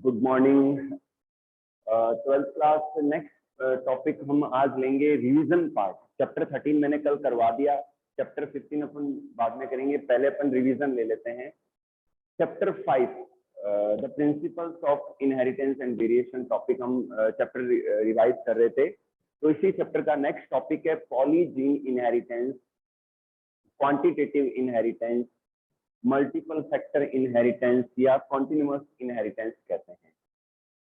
Good morning. Twelfth class next topic हम आज लेंगे रिवीजन पार्ट। चैप्टर 13 मैंने कल करवा दिया, चैप्टर 15 अपन बाद में करेंगे, पहले अपन रिवीजन ले लेते हैं। Chapter 5 the principles of inheritance and variation topic हम चैप्टर रिवाइज कर रहे थे। तो इसी चैप्टर का नेक्स्ट टॉपिक है polygene inheritance, quantitative inheritance, multiple factor inheritance या कॉन्टिन्यूअस इनहेरिटेंस कहते हैं।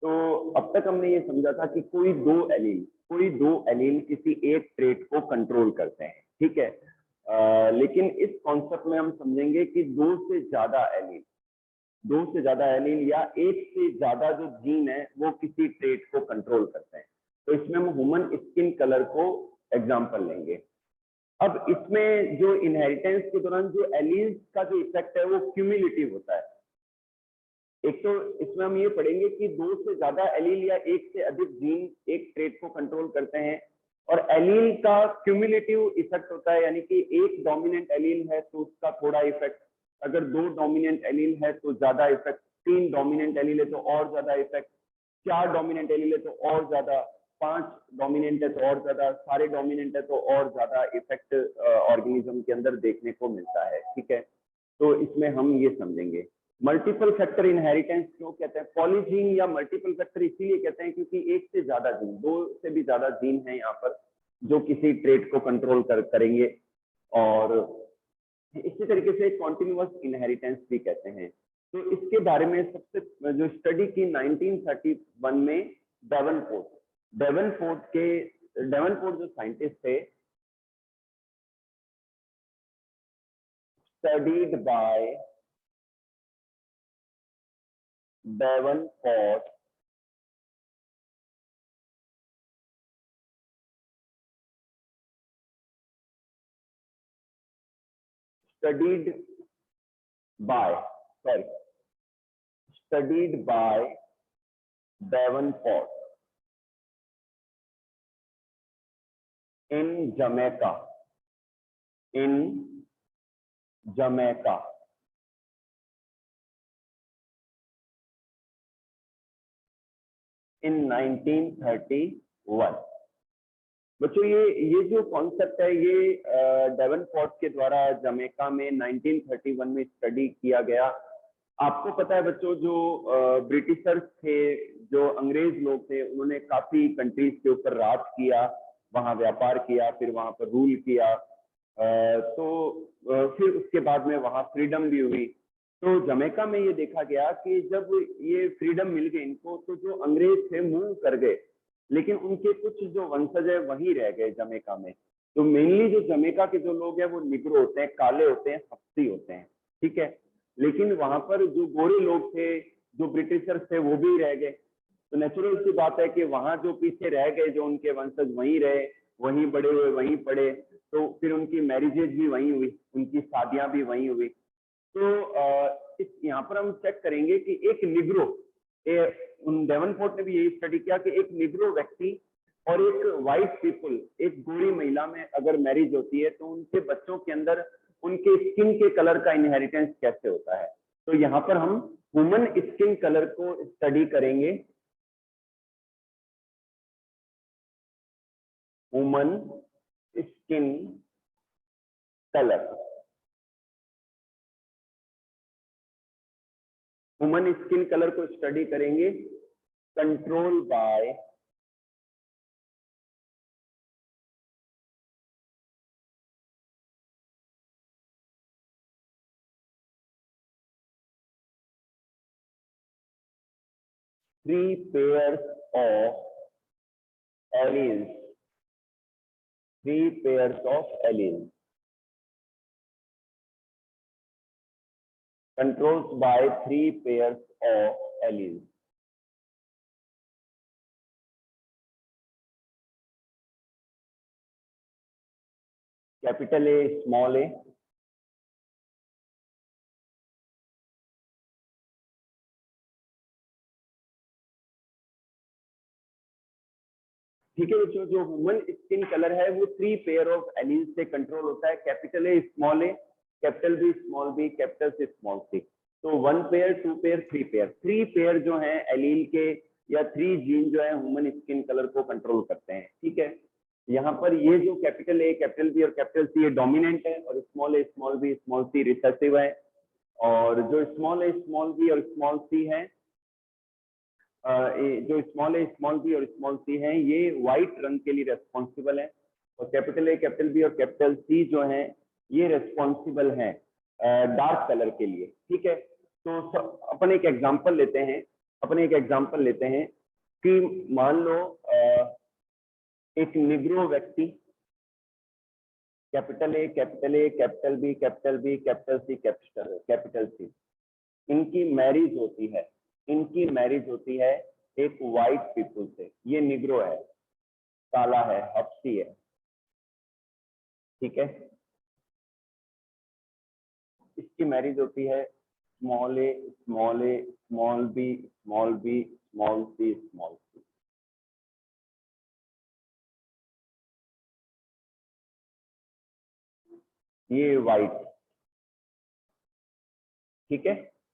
तो अब तक हमने ये समझा था कि कोई दो एलील किसी एक ट्रेट को कंट्रोल करते हैं, ठीक है। लेकिन इस कॉन्सेप्ट में हम समझेंगे कि दो से ज्यादा एलील या एक से ज्यादा जो जीन है वो किसी ट्रेट को कंट्रोल करते हैं। तो इसमें हम ह्यूमन स्किन कलर को एग्जांपल लेंगे। अब इसमें जो इनहेरिटेंस के दौरान जो एलील्स का जो इफेक्ट है वो क्यूमुलेटिव होता है। एक तो इसमें हम ये पढ़ेंगे कि दो से ज्यादा एलील या एक से अधिक जीन एक ट्रेट को कंट्रोल करते हैं, और एलील का क्यूमुलेटिव इफेक्ट होता है, यानी कि एक डोमिनेंट एलील है तो उसका थोड़ा इफेक्ट, अगर दो डोमिनेंट एलील है तो ज्यादा इफेक्ट, तीन डोमिनेंट एलील है तो और ज्यादा इफेक्ट, चार डोमिनेंट एलील है तो और ज्यादा, पांच डोमिनेंट है तो और ज्यादा, सारे डोमिनेंट है तो और ज्यादा इफेक्ट ऑर्गेनिज्म के अंदर देखने को मिलता है, ठीक है। तो इसमें हम ये समझेंगे मल्टीपल फैक्टर इनहेरिटेंस क्यों कहते हैं, पॉलीजीन या मल्टीपल फैक्टर इसीलिए कहते हैं क्योंकि एक से ज्यादा जीन, दो से भी ज्यादा जीन है यहाँ पर जो किसी ट्रेट को कंट्रोल करेंगे। और इसी तरीके से कॉन्टिन्यूअस इनहेरिटेंस भी कहते हैं। तो इसके बारे में सबसे जो स्टडी की 1931 में डेवनपोर्ट जो साइंटिस्ट थे, studied by Davenport studied by Davenport in Jamaica in 1931। बच्चों ये जो कॉन्सेप्ट है ये डेवनपोर्ट के द्वारा जमैका में 1931 में स्टडी किया गया। आपको पता है बच्चों, जो ब्रिटिशर्स थे, जो अंग्रेज लोग थे, उन्होंने काफी कंट्रीज के ऊपर राज किया, वहां व्यापार किया, फिर वहां पर रूल किया। फिर उसके बाद में वहां फ्रीडम भी हुई। तो जमैका में ये देखा गया कि जब ये फ्रीडम मिल गई इनको, तो जो अंग्रेज थे मूव कर गए, लेकिन उनके कुछ जो वंशज है वहीं रह गए जमैका में। तो मेनली जो जमैका के जो लोग हैं वो निग्रो होते हैं, काले होते हैं, हफ्सी होते हैं, ठीक है। लेकिन वहां पर जो गोरे लोग थे, जो ब्रिटिशर्स थे, वो भी रह गए। तो नेचुरल सी बात है कि वहां जो पीछे रह गए, जो उनके वंशज वहीं रहे, वहीं बड़े हुए, वहीं पढ़े, तो फिर उनकी मैरिजेज भी वहीं हुई, उनकी शादियां भी वहीं हुई। तो यहाँ पर हम चेक करेंगे कि एक निग्रो, डेवनपोर्ट ने भी यही स्टडी किया कि एक निग्रो व्यक्ति और एक व्हाइट पीपल, एक गोरी महिला में अगर मैरिज होती है तो उनके बच्चों के अंदर उनके स्किन के कलर का इनहेरिटेंस कैसे होता है। तो यहाँ पर हम ह्यूमन स्किन कलर को स्टडी करेंगे। Human skin colour, human skin colour को स्टडी करेंगे control by three pairs of alleles, controls by three pairs of alleles. Capital A, small a, ठीक है बच्चों। जो ह्यूमन स्किन कलर है वो 3 पेयर ऑफ एलील्स से कंट्रोल होता है, capital A small A, capital B small B, capital C small C. तो 1 पेयर, 2 पेयर, 3 पेयर, 3 पेयर जो है एलील के या 3 जीन जो है ह्यूमन स्किन कलर को कंट्रोल करते हैं। ठीक है, यहाँ पर ये जो कैपिटल ए, कैपिटल बी और कैपिटल सी ये डोमिनेंट है, और small A, small B, small C recessive है। और जो स्मॉल ए, स्मॉल बी और स्मॉल सी है, जो स्मॉल ए, स्मॉल बी और स्मॉल सी है, ये व्हाइट रंग के लिए रेस्पॉन्सिबल है, और कैपिटल ए, कैपिटल बी और कैपिटल सी जो है ये रेस्पॉन्सिबल है डार्क कलर के लिए। ठीक है, तो अपन एक एग्जांपल लेते हैं, कि मान लो एक निग्रो व्यक्ति, capital A, capital A, capital B, capital B, capital C, capital C, इनकी मैरिज होती है एक व्हाइट पीपल से। ये निग्रो है, काला है, हब्सी है। ठीक है, इसकी मैरिज होती है small A, small A, small B, small B, small C, small C. ये व्हाइट। ठीक है,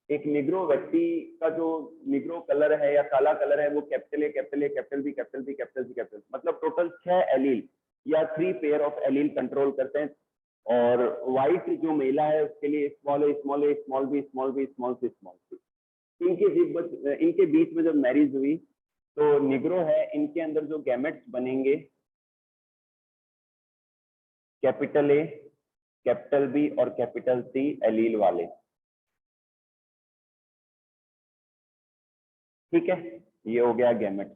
एक निग्रो व्यक्ति का जो निग्रो कलर है या काला कलर है वो capital A, capital A, capital B, capital B, capital C, capital, मतलब टोटल 6 एलील या 3 पेयर ऑफ एलील कंट्रोल करते हैं। और व्हाइट जो मेला है उसके लिए small A, small A, small B, small B, small C, small C. इनके बीच में जब मैरिज हुई तो निग्रो है, इनके अंदर जो गैमेट्स बनेंगे कैपिटल ए, कैपिटल बी और कैपिटल सी एलील वाले। ठीक है, ये हो गया गैमेट।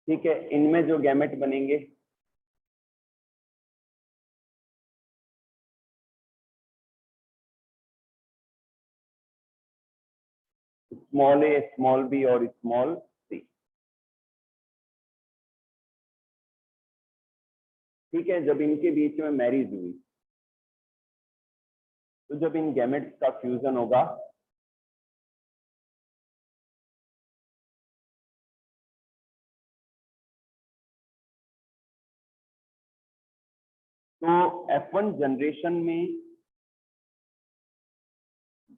ठीक है, इनमें जो गैमेट बनेंगे स्मॉल ए, स्मॉल बी और स्मॉल सी। ठीक है, जब इनके बीच में मैरिज हुई तो जब इन गैमेट्स का फ्यूजन होगा तो F1 जनरेशन में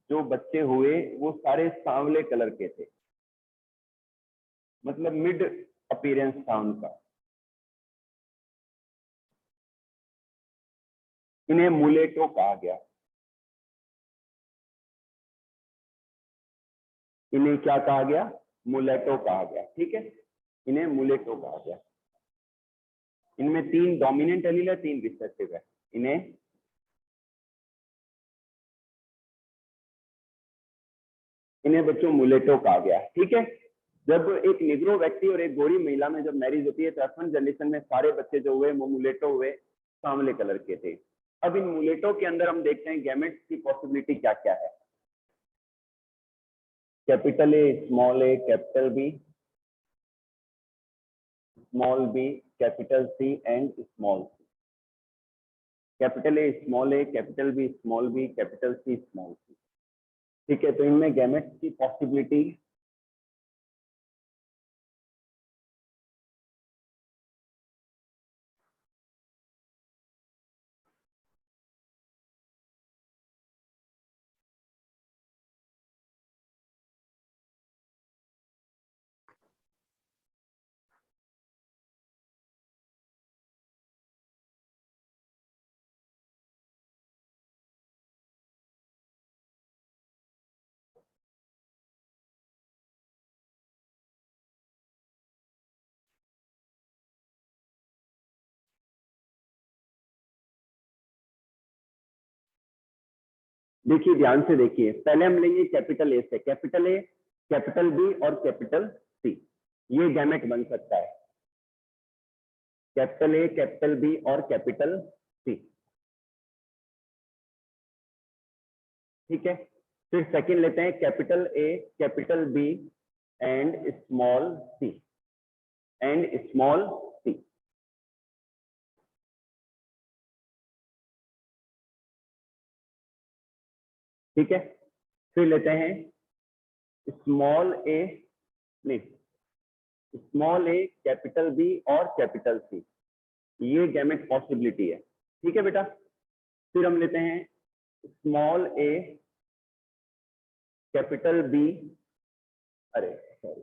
जो बच्चे हुए वो सारे सांवले कलर के थे, मतलब मिड अपीयरेंस था उनका। इन्हें मुलेटो कहा गया। इन्हें क्या कहा गया? मुलेटो कहा गया। ठीक है, इन्हें मुलेटो कहा गया। इनमें 3 डोमिनेंट एलील है, 3 रिसेसिव है। इन्हें बच्चों मुलेटो कहा गया। ठीक है, जब एक निग्रो व्यक्ति और एक गोरी महिला में जब मैरिज होती है तो F1 जनरेशन में सारे बच्चे जो हुए वो मुलेटो हुए, सांवले कलर के थे। अब इन मुलेटो के अंदर हम देखते हैं गैमेट्स की पॉसिबिलिटी क्या क्या है। Capital A, small A, capital B, small B, capital C and small C. Capital A, small A, capital B, small B, capital C, small C. ठीक है, तो इनमें गैमेट्स की पॉसिबिलिटी देखिए, ध्यान से देखिए। पहले हम लेंगे कैपिटल ए से। कैपिटल ए, कैपिटल बी और कैपिटल सी, ये गैमेट बन सकता है। कैपिटल ए, कैपिटल बी और कैपिटल सी। ठीक है, फिर सेकंड लेते हैं capital A, capital B and small C and small C. ठीक है, फिर लेते हैं स्मॉल ए, नहीं, स्मॉल ए, कैपिटल बी और कैपिटल सी, ये गैमेट पॉसिबिलिटी है। ठीक है बेटा, फिर हम लेते हैं स्मॉल ए, कैपिटल बी, अरे सॉरी,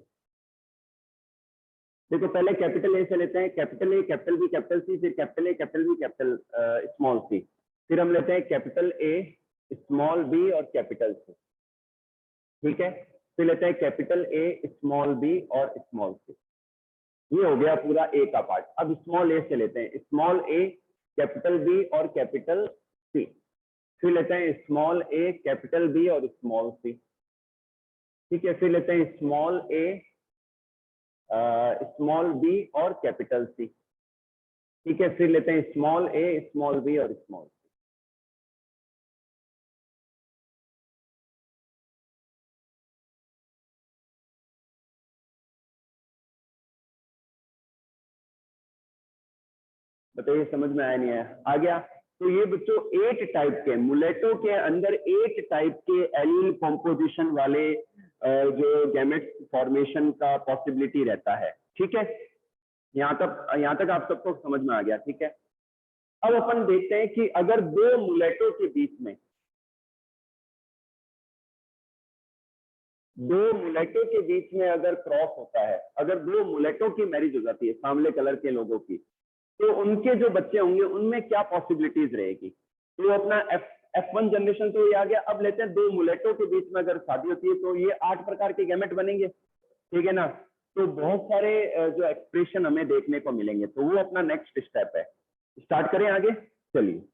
देखो पहले कैपिटल ए से लेते हैं, capital A, capital B, capital C, फिर capital A, capital B, capital small C, फिर हम लेते हैं कैपिटल ए, स्मॉल बी और कैपिटल सी, ठीक है। फिर लेते हैं कैपिटल ए, स्मॉल बी और स्मॉल सी। ये हो गया पूरा ए का पार्ट। अब स्मॉल ए से लेते हैं, स्मॉल ए, कैपिटल बी और कैपिटल सी, फिर लेते हैं स्मॉल ए, कैपिटल बी और स्मॉल सी, ठीक है। फिर लेते हैं स्मॉल ए, स्मॉल बी और कैपिटल सी, ठीक है। फिर लेते हैं स्मॉल ए, स्मॉल बी और स्मॉल सी। बताइए समझ में आया नहीं आया? आ गया? तो ये बच्चों 8 टाइप के मुलेटो के अंदर 8 टाइप के एलील कॉम्पोजिशन वाले जो गैमेट्स फॉर्मेशन का पॉसिबिलिटी रहता है, ठीक है। यहाँ तक आप सबको समझ में आ गया, ठीक है। अब अपन देखते हैं कि अगर दो मुलेटो के बीच में, दो मुलेटो के बीच में अगर क्रॉस होता है, अगर दो मुलेटो की मैरिज हो जाती है सांवले कलर के लोगों की, तो उनके जो बच्चे होंगे उनमें क्या पॉसिबिलिटीज रहेगी। तो अपना F1 जनरेशन तो ये आ गया। अब लेते हैं दो मुलेटो के बीच में अगर शादी होती है तो ये 8 प्रकार के गैमेट बनेंगे, ठीक है ना। तो बहुत सारे जो एक्सप्रेशन हमें देखने को मिलेंगे, तो वो अपना नेक्स्ट स्टेप है। स्टार्ट करें आगे, चलिए।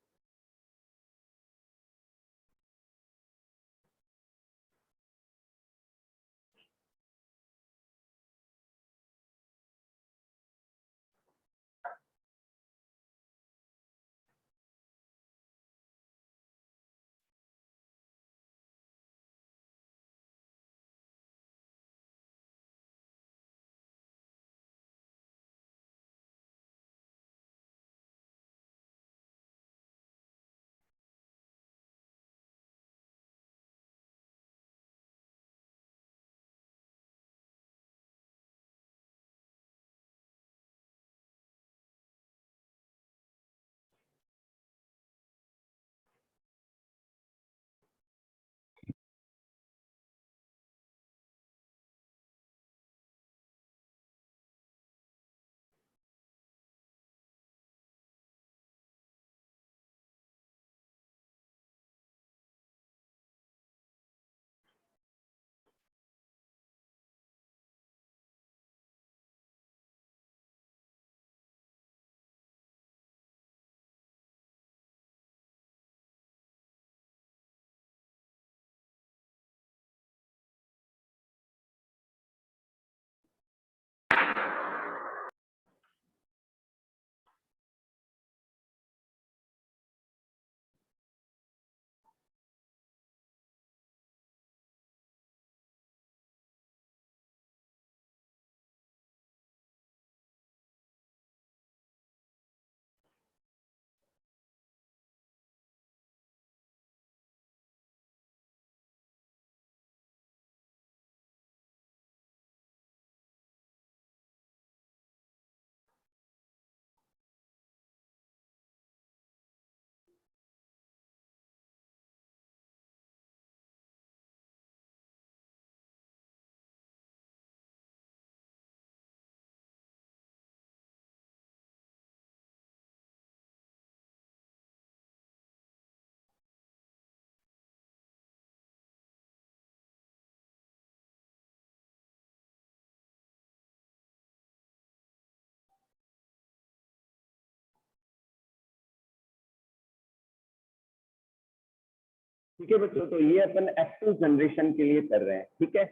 ठीक है बच्चों, तो ये अपन F2 जनरेशन के लिए कर रहे हैं, ठीक है।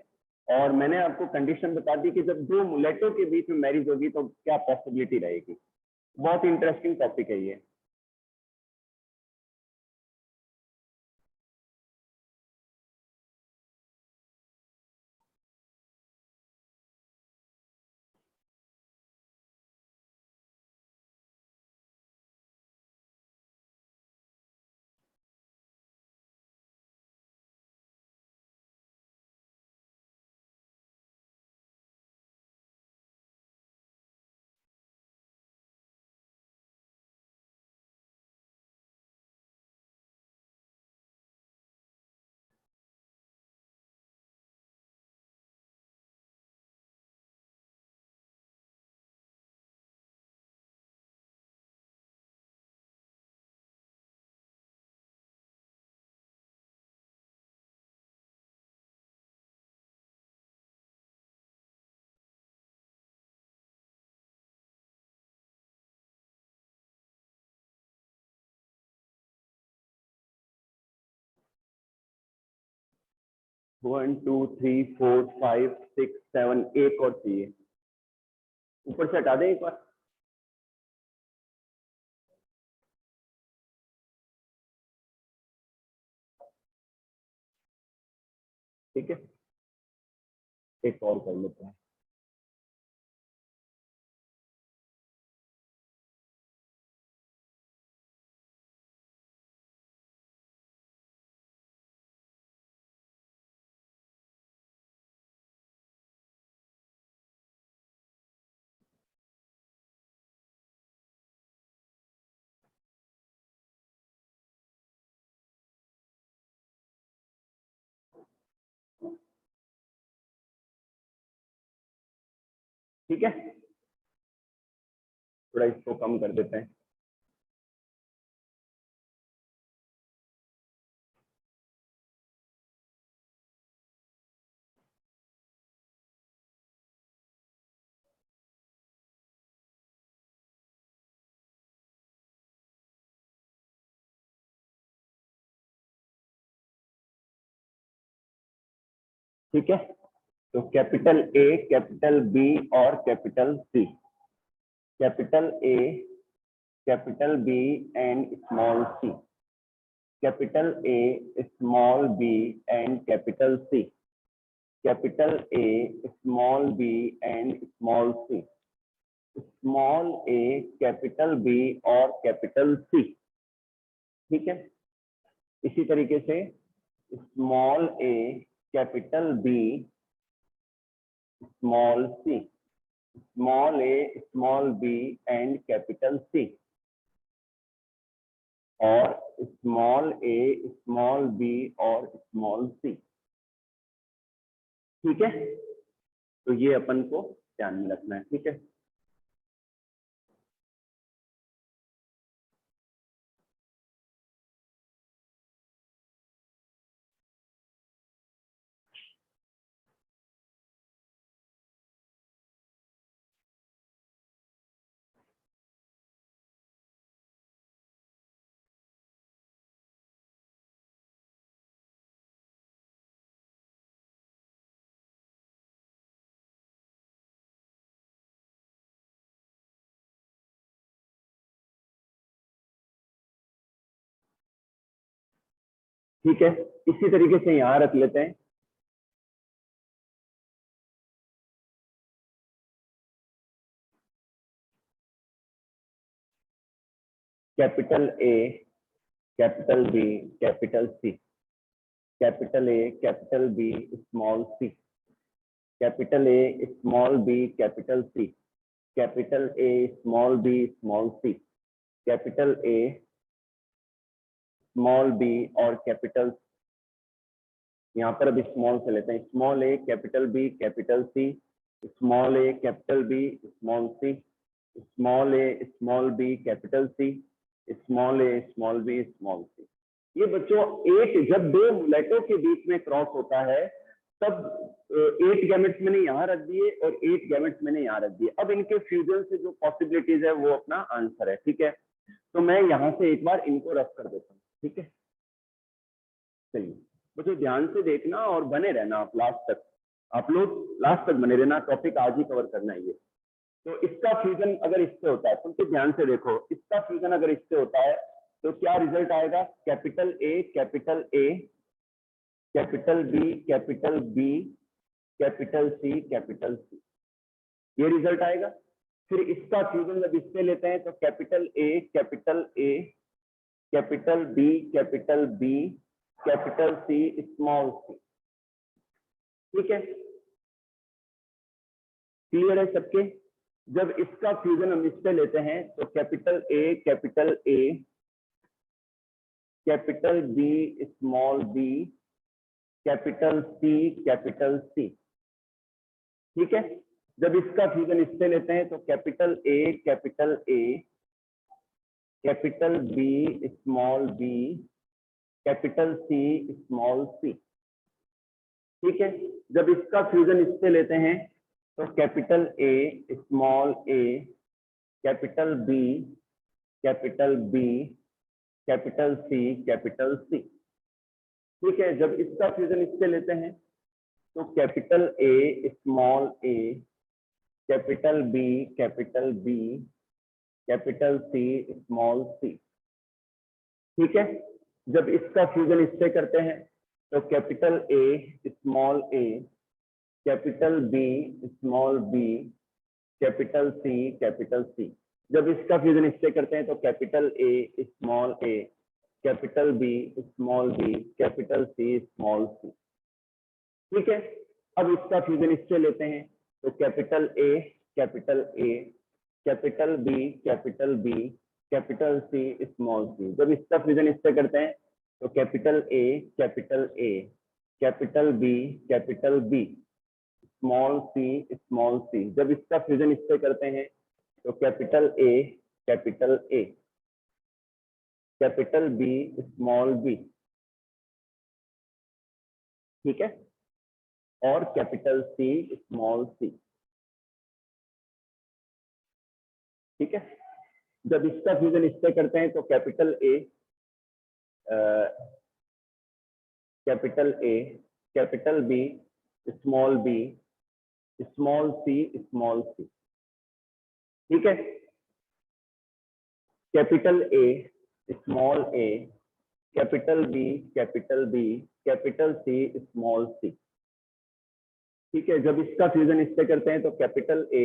और मैंने आपको कंडीशन बता दी कि जब दो मुलेटो के बीच में मैरिज होगी तो क्या पॉसिबिलिटी रहेगी। बहुत इंटरेस्टिंग टॉपिक है ये। 1 2 3 4 5 6 7, एक और चाहिए, ऊपर से हटा दें एक बार। ठीक है, एक और कर लेते हैं। ठीक है, थोड़ा इसको कम कर देते हैं। ठीक है, तो कैपिटल ए, कैपिटल बी और capital C, capital A, capital B and small C, capital A, small B and capital C, capital A, small B and small C, small A, capital B और capital C. ठीक है, इसी तरीके से small A, capital B, small C, small A, small B and capital C, और small A, small B और small C. ठीक है, तो ये अपन को ध्यान में रखना है। ठीक है, ठीक है, इसी तरीके से यहां रख लेते हैं। Capital A, capital B, capital C, capital A, capital B, small C, capital A, small B, capital C, capital A, small B, small C, capital A, small B और कैपिटल, यहाँ पर अभी स्मॉल से लेते हैं, small A, capital B, capital C, small A, capital B, small C, small A, small B, capital C, small A, small B, small C. ये बच्चों 8 जब दो लेटों के बीच में क्रॉस होता है तब 8 गैमेट्स मैंने यहाँ रख दिए और 8 गैमेट्स मैंने यहाँ रख दिए। अब इनके फ्यूजन से जो पॉसिबिलिटीज है वो अपना आंसर है। ठीक है, तो मैं यहाँ से एक बार इनको रख कर देता हूँ। ठीक है, चलिए बच्चों ध्यान से देखना और बने रहना आप लास्ट तक, आप लोग लास्ट तक बने रहना, टॉपिक आज ही कवर करना है ये। तो इसका फ्यूजन अगर इससे होता है तो ध्यान से देखो, इसका फ्यूजन अगर इससे होता है तो क्या रिजल्ट आएगा, capital A, capital A, capital B, capital B, capital C, capital C, ये रिजल्ट आएगा। फिर इसका फ्यूजन जब इससे लेते हैं तो capital A, capital A, capital B, capital B, capital C, small C. ठीक है, क्लियर है सबके। जब इसका फ्यूजन हम इससे लेते हैं तो capital A, capital A, capital B, small B, capital C, capital C. ठीक है, जब इसका फ्यूजन इससे लेते हैं तो capital A, capital A, capital B, small B, capital C, small C. ठीक है, जब इसका फ्यूजन इससे लेते हैं तो capital A, small A, capital B, capital B, capital C, capital C. ठीक है, जब इसका फ्यूजन इससे लेते हैं तो capital A, small A, capital B, capital B, capital C, small C. ठीक है, जब इसका फ्यूजन इससे करते हैं तो capital A, small A, capital B, small B, capital C, capital C. जब इसका फ्यूजन इससे करते हैं तो capital A, small A, capital B, small B, capital C, small C. ठीक है, अब इसका फ्यूजन इससे लेते हैं तो capital A, capital A, capital B, capital B, capital C, small C. जब इसका फ्यूजन इससे करते हैं तो capital A, capital A, capital B, capital B, small C, small C. जब इसका फ्यूजन इससे करते हैं तो capital A, capital A, capital B, small B. ठीक है, और कैपिटल सी, स्मॉल सी। ठीक है, जब इसका फ्यूजन इससे करते हैं तो capital A, capital A, capital B, small B, small C, small C. ठीक है, capital A, small A, capital B, capital B, capital C, small C. ठीक है, जब इसका फ्यूजन इससे करते हैं तो capital A,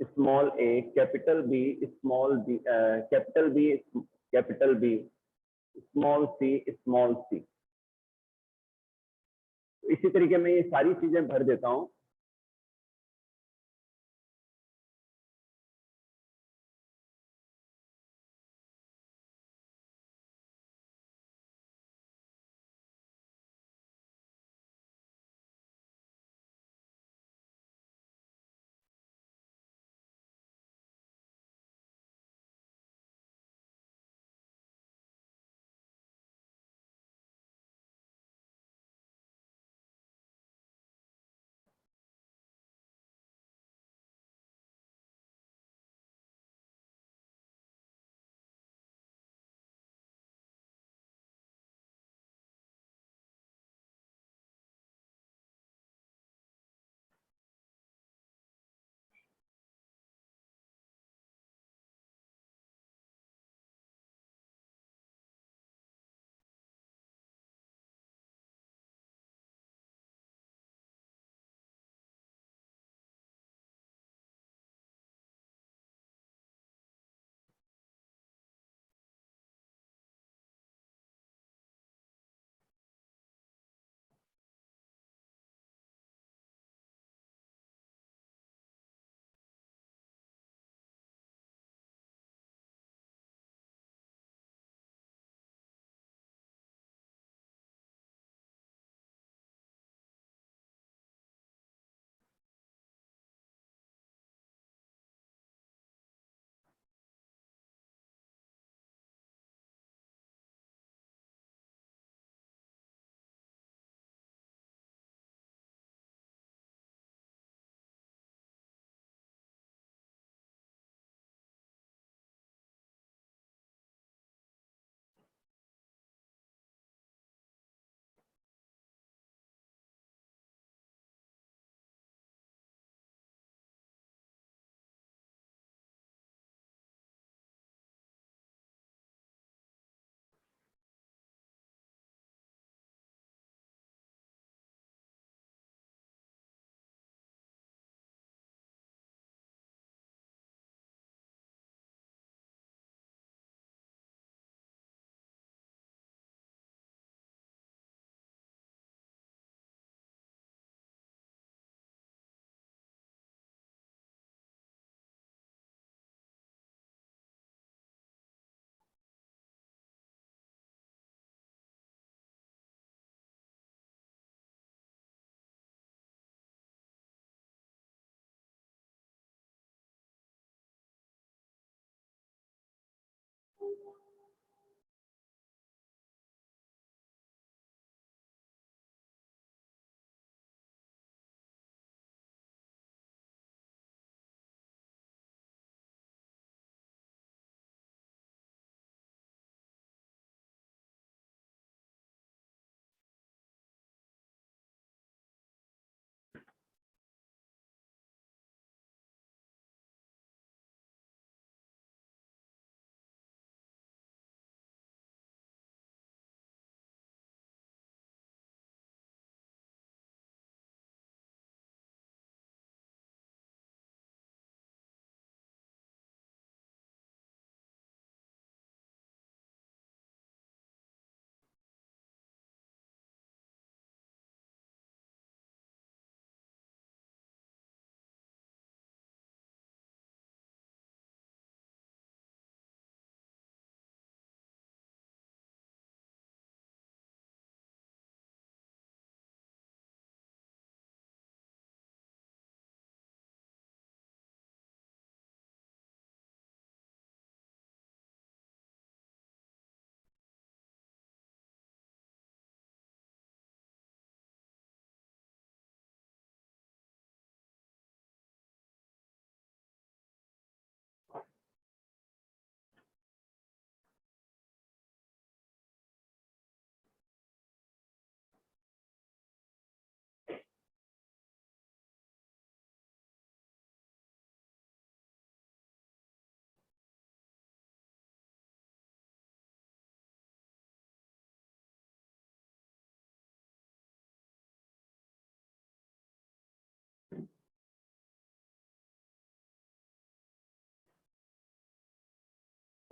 small A, capital B, small B, capital B, capital B, small C, small C. इसी तरीके में ये सारी चीजें भर देता हूं।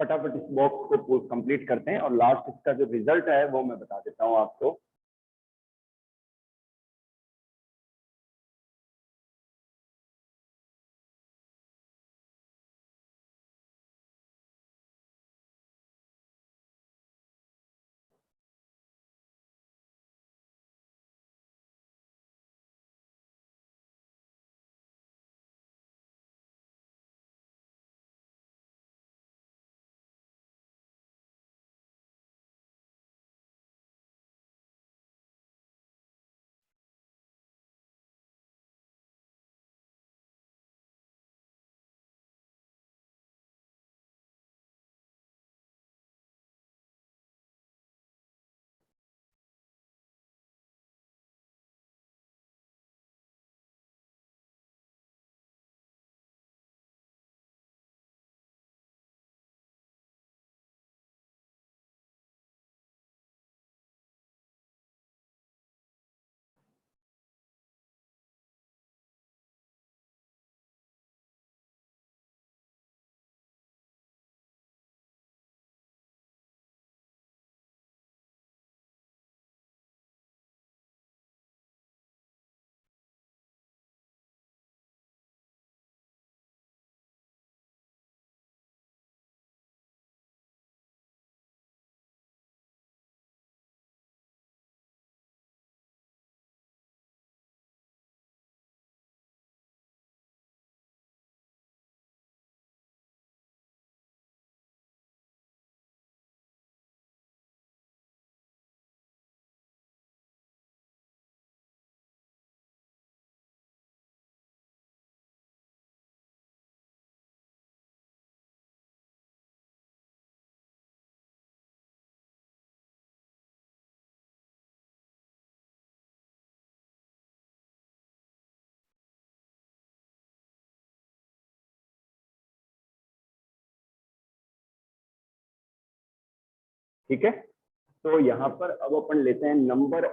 फटाफट इस बॉक्स को कंप्लीट करते हैं और लास्ट इसका जो रिजल्ट है वो मैं बता देता हूँ आपको। ठीक है, तो यहाँ पर अब अपन लेते हैं number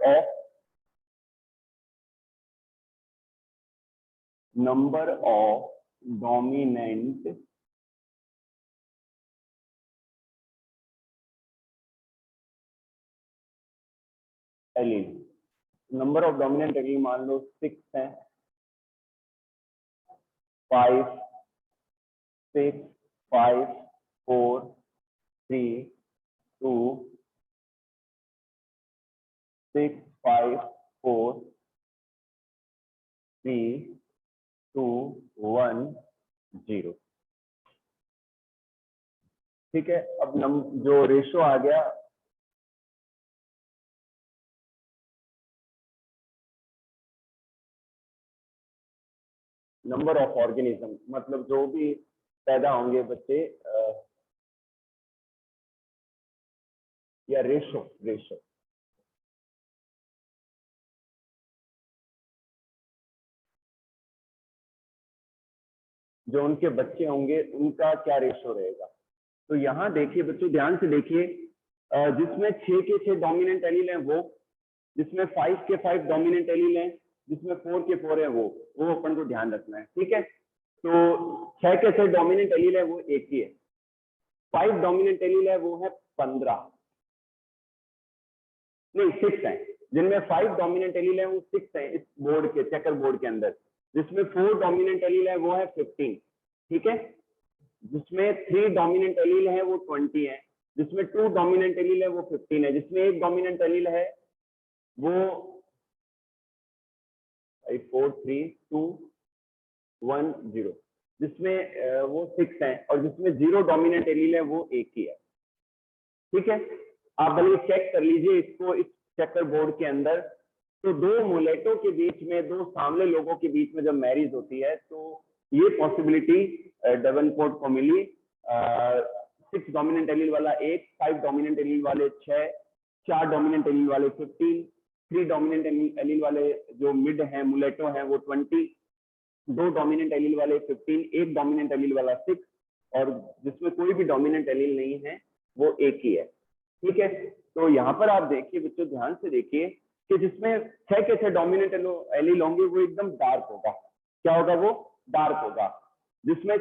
of dominant allele. Number of dominant allele मान लो 6 है, 5 6 5 4 3 2 6 5 4 3 2 1 0। ठीक है, अब जो रेशो आ गया नंबर ऑफ ऑर्गेनिज्म, मतलब जो भी पैदा होंगे बच्चे या रेशो जो उनके बच्चे होंगे उनका क्या रेशो रहेगा। तो यहाँ देखिए बच्चों, ध्यान से देखिए, जिसमें 6 के 6 डोमिनेंट एलील हैं वो, जिसमें 5 के 5 डोमिनेंट एलील हैं, जिसमें 4 के 4 है वो अपन को ध्यान रखना है। ठीक है, तो 6 के 6 डोमिनेंट एलील है वो एक ही है, 5 डोमिनेंट एलील है वो है 15, नहीं 6 है, जिनमें 5 डोमिनेंट एलील है वो 6 है इस बोर्ड के, चेकर बोर्ड के अंदर। जिसमें 4 डोमिनेंट एलील है वो है 15। ठीक है, जिसमें 3 डोमिनेंट एलील है वो 20 है, जिसमें 2 डोमिनेंट एलील है वो 15 है, जिसमें एक डोमिनेंट एलील है वो 4 3 2 1 0, जिसमें वो 6 है, और जिसमें 0 डोमिनेंट एलील है वो एक ही है। ठीक है, आप भले चेक कर लीजिए इसको इस चेकर बोर्ड के अंदर। तो दो मुलेटों के बीच में, दो सामने लोगों के बीच में जब मैरिज होती है तो ये पॉसिबिलिटी डेवनपोर्ट को मिली। 6 डोमिनेंट एलील वाला 1, 5 डोमिनेंट एलील वाले 6, 4 डोमिनेंट एलील वाले 15, 3 डोमिनेंट एलील वाले जो मिड हैं मुलेटो हैं वो 20, 2 डोमिनेंट एलील वाले 15, एक डोमिनेंट एलील वाला 6, और जिसमें कोई भी डोमिनेंट एलील नहीं है वो एक ही है। ठीक है, तो यहाँ पर आप देखिए बच्चों, ध्यान से देखिए कि जिसमें 6 के 6 डोमिनेंट एलील होंगे वो एकदम डार्क होगा। क्या होगा? वो डार्क होगा। जिसमें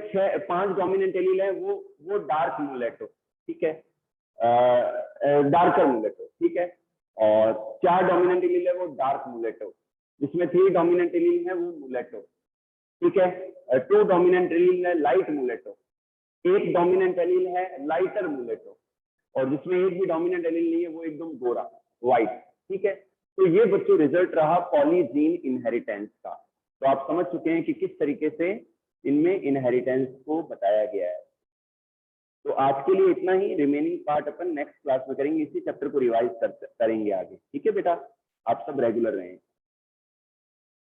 5 डोमिनेंट एलील है वो डार्क मुलेटो, ठीक है, डार्कर मुलेटो, ठीक है, और 4 डोमिनेंट एलील है वो डार्क मुलेटो, जिसमें 3 डोमिनेंट एलील है वो मुलेटो, ठीक है, 2 डोमिनेंट एलील है लाइट मुलेटो, 1 डोमिनेंट एलील है लाइटर मुलेटो, और जिसमें एक भी डोमिनेंट एलील नहीं है वो एकदम गोरा व्हाइट, ठीक है। तो ये बच्चों रिजल्ट रहा पॉलीजीन इनहेरिटेंस का। तो आप समझ चुके हैं कि किस तरीके से इनमें इनहेरिटेंस को बताया गया है। तो आज के लिए इतना ही, रिमेनिंग पार्ट अपन नेक्स्ट क्लास में करेंगे, इसी चैप्टर को रिवाइज करेंगे आगे, ठीक है बेटा। आप सब रेगुलर रहें।